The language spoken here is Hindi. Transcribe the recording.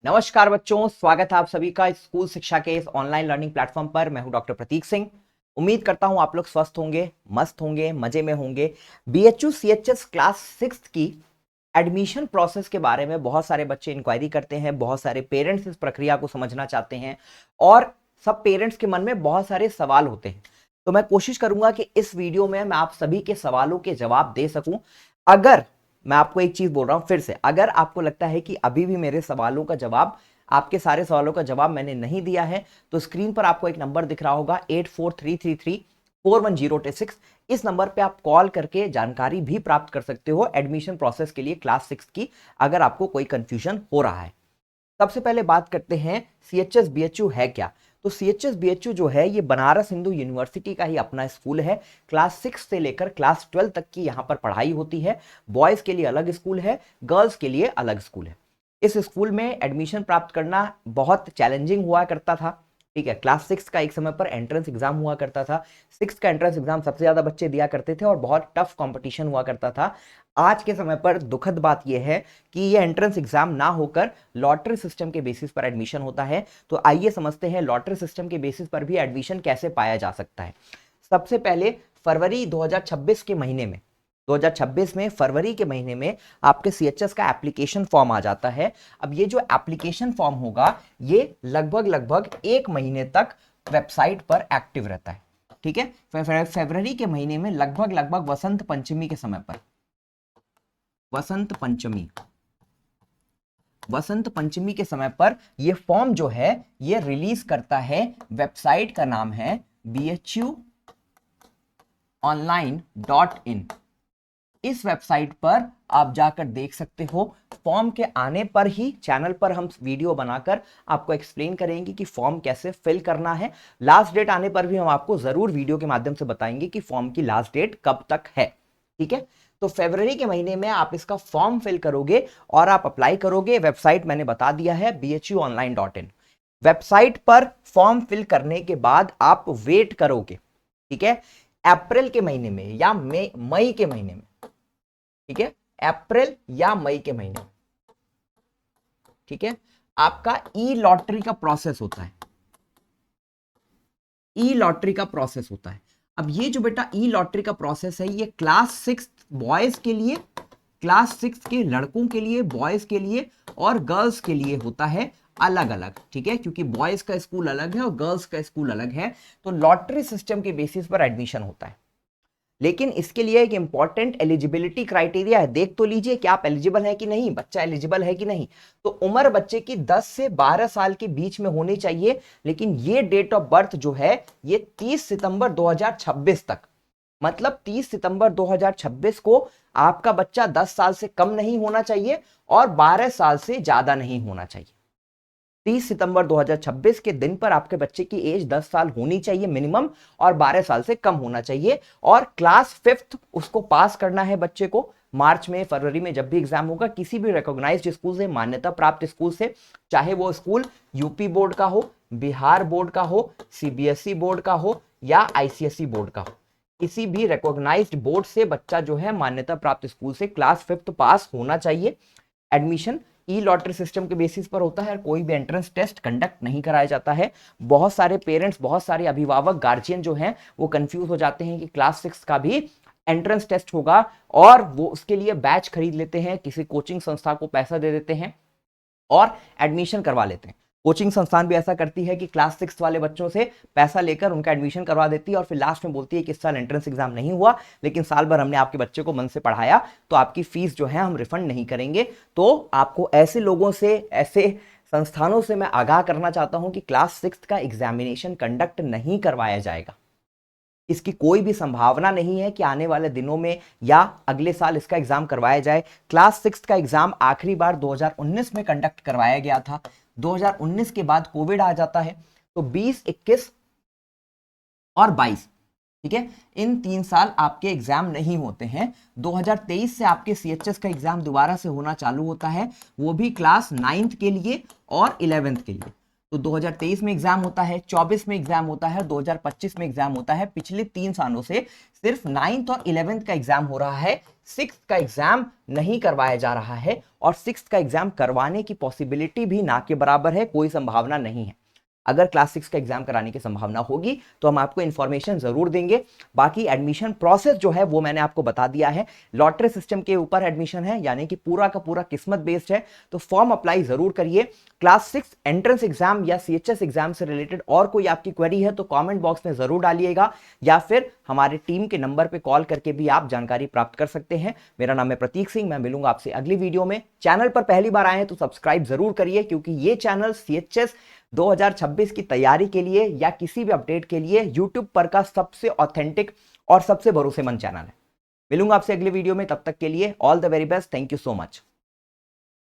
नमस्कार बच्चों, स्वागत है आप सभी का स्कूल शिक्षा के इस ऑनलाइन लर्निंग प्लेटफॉर्म पर। मैं हूं डॉक्टर प्रतीक सिंह। उम्मीद करता हूं आप लोग स्वस्थ होंगे, मस्त होंगे, मजे में होंगे। बीएचयू सीएचएस क्लास 6 की एडमिशन प्रोसेस के बारे में बहुत सारे बच्चे इंक्वायरी करते हैं, बहुत सारे पेरेंट्स इस प्रक्रिया को समझना चाहते हैं और सब पेरेंट्स के मन में बहुत सारे सवाल होते हैं। तो मैं कोशिश करूंगा कि इस वीडियो में मैं आप सभी के सवालों के जवाब दे सकूं। अगर मैं आपको एक चीज बोल रहा हूं फिर से, अगर आपको लगता है कि अभी भी मेरे सवालों का जवाब, आपके सारे सवालों का जवाब मैंने नहीं दिया है, तो स्क्रीन पर आपको एक नंबर दिख रहा होगा 8433341026। इस नंबर पे आप कॉल करके जानकारी भी प्राप्त कर सकते हो एडमिशन प्रोसेस के लिए क्लास 6 की, अगर आपको कोई कंफ्यूजन हो रहा है। सबसे पहले बात करते हैं सीएचएस बीएचयू है क्या। तो सीएचएस बीएचयू जो है ये बनारस हिंदू यूनिवर्सिटी का ही अपना स्कूल है। क्लास 6 से लेकर क्लास 12 तक की यहाँ पर पढ़ाई होती है। बॉयज के लिए अलग स्कूल है, गर्ल्स के लिए अलग स्कूल है। इस स्कूल में एडमिशन प्राप्त करना बहुत चैलेंजिंग हुआ करता था। ठीक है, क्लास 6 का एक समय पर एंट्रेंस एग्जाम हुआ करता था। 6 का एंट्रेंस एग्जाम सबसे ज्यादा बच्चे दिया करते थे और बहुत टफ कंपटीशन हुआ करता था। आज के समय पर दुखद बात यह है कि ये एंट्रेंस एग्जाम ना होकर लॉटरी सिस्टम के बेसिस पर एडमिशन होता है। तो आइए समझते हैं लॉटरी सिस्टम के बेसिस पर भी एडमिशन कैसे पाया जा सकता है। सबसे पहले फरवरी 2026 के महीने में, 2026 में फरवरी के महीने में आपके सीएचएस का एप्लीकेशन फॉर्म आ जाता है। अब ये जो एप्लीकेशन फॉर्म होगा ये लगभग लगभग एक महीने तक वेबसाइट पर एक्टिव रहता है। ठीक है, फरवरी के महीने में लगभग लगभग वसंत पंचमी के समय पर, वसंत पंचमी के समय पर ये फॉर्म जो है ये रिलीज करता है। वेबसाइट का नाम है bhuonline.in। इस वेबसाइट पर आप जाकर देख सकते हो। फॉर्म के आने पर ही चैनल पर हम वीडियो बनाकर आपको एक्सप्लेन करेंगे कि फॉर्म कैसे फिल करना है। लास्ट डेट आने पर भी हम आपको जरूर वीडियो के माध्यम से बताएंगे कि फॉर्म की लास्ट डेट कब तक है। ठीक है, तो फरवरी के महीने में आप इसका फॉर्म फिल करोगे और आप अप्लाई करोगे। वेबसाइट मैंने बता दिया है bhuonline.in। वेबसाइट पर फॉर्म फिल करने के बाद आप वेट करोगे, ठीक है, अप्रैल के महीने में या मई के महीने में। ठीक है, अप्रैल या मई के महीने में, ठीक है, आपका ई लॉटरी का प्रोसेस होता है। ई लॉटरी का प्रोसेस होता है। अब ये जो बेटा ई लॉटरी का प्रोसेस है ये क्लास 6 बॉयज के लिए, क्लास 6 के लड़कों के लिए, बॉयज के लिए और गर्ल्स के लिए होता है अलग अलग। ठीक है, क्योंकि बॉयज का स्कूल अलग है और गर्ल्स का स्कूल अलग है, तो लॉटरी सिस्टम के बेसिस पर एडमिशन होता है। लेकिन इसके लिए एक इंपॉर्टेंट एलिजिबिलिटी क्राइटेरिया है। देख तो लीजिए कि आप एलिजिबल है कि नहीं, बच्चा एलिजिबल है कि नहीं। तो उम्र बच्चे की 10 से 12 साल के बीच में होनी चाहिए। लेकिन ये डेट ऑफ बर्थ जो है ये 30 सितंबर 2026 तक, मतलब 30 सितंबर 2026 को आपका बच्चा 10 साल से कम नहीं होना चाहिए और 12 साल से ज्यादा नहीं होना चाहिए। 30 सितंबर 2026 के दिन पर आपके बच्चे की एज 10 साल होनी चाहिए मिनिमम और 12 साल से कम होना चाहिए। और क्लास 5th उसको पास करना है बच्चे को। मार्च में, फरवरी में जब भी एग्जाम होगा किसी भी रिकॉग्नाइज्ड स्कूल से, मान्यता प्राप्त स्कूल से, चाहे वो स्कूल यूपी बोर्ड का हो, बिहार बोर्ड का हो, सीबीएसई बोर्ड का हो या आईसीएसई बोर्ड का हो, किसी भी रिकॉग्नाइज्ड बोर्ड से बच्चा जो है मान्यता प्राप्त स्कूल से क्लास 5th पास होना चाहिए। एडमिशन ई लॉटरी सिस्टम के बेसिस पर होता है, कोई भी एंट्रेंस टेस्ट कंडक्ट नहीं कराया जाता है। बहुत सारे पेरेंट्स, बहुत सारे अभिभावक, गार्जियन जो हैं वो कंफ्यूज हो जाते हैं कि क्लास 6 का भी एंट्रेंस टेस्ट होगा और वो उसके लिए बैच खरीद लेते हैं, किसी कोचिंग संस्था को पैसा दे देते हैं और एडमिशन करवा लेते हैं। कोचिंग संस्थान भी ऐसा करती है कि क्लास 6 वाले बच्चों से पैसा लेकर उनका एडमिशन करवा देती है और फिर लास्ट में बोलती है कि इस साल एंट्रेंस एग्जाम नहीं हुआ, लेकिन साल भर हमने आपके बच्चे को मन से पढ़ाया, तो आपकी फीस जो है हम रिफंड नहीं करेंगे। तो आपको ऐसे लोगों से, ऐसे संस्थानों से मैं आगाह करना चाहता हूं कि क्लास 6 का एग्जामिनेशन कंडक्ट नहीं करवाया जाएगा। इसकी कोई भी संभावना नहीं है कि आने वाले दिनों में या अगले साल इसका एग्जाम करवाया जाए। क्लास 6 का एग्जाम आखिरी बार 2019 में कंडक्ट करवाया गया था। 2019 के बाद कोविड आ जाता है, तो 20, 21 और 22, ठीक है, इन 3 साल आपके एग्जाम नहीं होते हैं। 2023 से आपके सीएचएस का एग्जाम दोबारा से होना चालू होता है, वो भी क्लास 9th के लिए और 11th के लिए। तो 2023 में एग्जाम होता है, 24 में एग्जाम होता है, 2025 में एग्जाम होता है। पिछले 3 सालों से सिर्फ 9th और 11th का एग्जाम हो रहा है, 6th का एग्जाम नहीं करवाया जा रहा है, और 6th का एग्जाम करवाने की पॉसिबिलिटी भी ना के बराबर है, कोई संभावना नहीं है। अगर क्लास 6 का एग्जाम कराने की संभावना होगी तो हम आपको इन्फॉर्मेशन जरूर देंगे। बाकी एडमिशन प्रोसेस जो है वो मैंने आपको बता दिया है, लॉटरी सिस्टम के ऊपर एडमिशन है, यानी कि पूरा का पूरा किस्मत बेस्ड है। तो फॉर्म अप्लाई जरूर करिए। क्लास 6 एंट्रेंस एग्जाम या सीएचएस एग्जाम से रिलेटेड और कोई आपकी क्वेरी है तो कमेंट बॉक्स में जरूर डालिएगा, या फिर हमारे टीम के नंबर पे कॉल करके भी आप जानकारी प्राप्त कर सकते हैं। मेरा नाम है प्रतीक सिंह, मैं मिलूंगा आपसे अगली वीडियो में। चैनल पर पहली बार आए हैं तो सब्सक्राइब जरूर करिए, क्योंकि ये चैनल सीएचएस 2026 की तैयारी के लिए या किसी भी अपडेट के लिए YouTube पर का सबसे ऑथेंटिक और सबसे भरोसेमंद चैनल है। मिलूंगा आपसे अगले वीडियो में, तब तक के लिए all the very best, thank you so much.